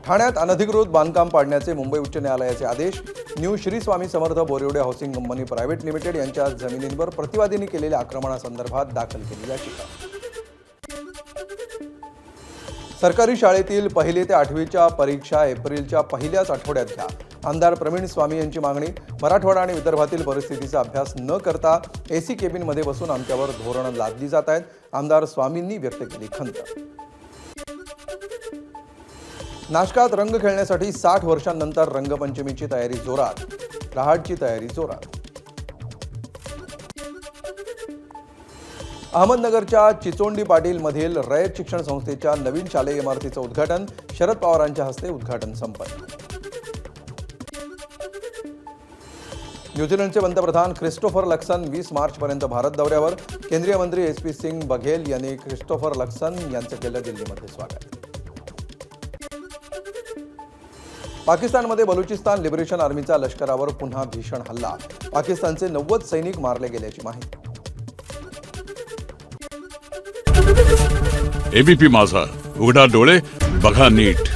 ठाण्यात अनधिकृत बांधकाम पाडण्याचे मुंबई उच्च न्यायालयाचे आदेश. New Shri Swami Samarth Borivade housing company private limited यांच्या जमिनींवर प्रतिवादींनी केलेल्या आक्रमणासंदर्भात दाखल केलेली याचिका. सरकारी शाळेतील 1ली ते 8वीच्या परीक्षा एप्रिलच्या पहिल्याच आठवड्यात घ्या. आमदार प्रवीण स्वामी यांची मागणी. मराठवाडा आणि विदर्भातील परिस्थितीचा अभ्यास न करता एसी केबिनमध्ये बसून आमच्यावर धोरणं लादली जात आहेत. आमदार स्वामींनी व्यक्त केली खंत. नाशकात रंग खेळण्यासाठी 60 वर्षांनंतर रंगपंचमीची तयारी जोरात. रहाडची तयारी जोरात. अहमदनगरच्या चिचोंडी पाटील मधील रयत शिक्षण संस्थेच्या नवीन शालेय इमारतीचं उद्घाटन. शरद पवारांच्या हस्ते उद्घाटन संपन्न. न्यूझीलंडचे पंतप्रधान ख्रिस्टोफर लक्सन 20 मार्चपर्यंत भारत दौऱ्यावर. केंद्रीय मंत्री SP सिंग बघेल यांनी ख्रिस्टोफर लक्सन यांचं केलं दिल्लीमध्ये स्वागत. पाकिस्तानमध्ये बलुचिस्तान लिबरेशन आर्मीचा लष्करावर पुन्हा भीषण हल्ला. पाकिस्तानचे 90 सैनिक मारले गेल्याची माहिती. ABP माझा, उघडा डोळे बघा नीट.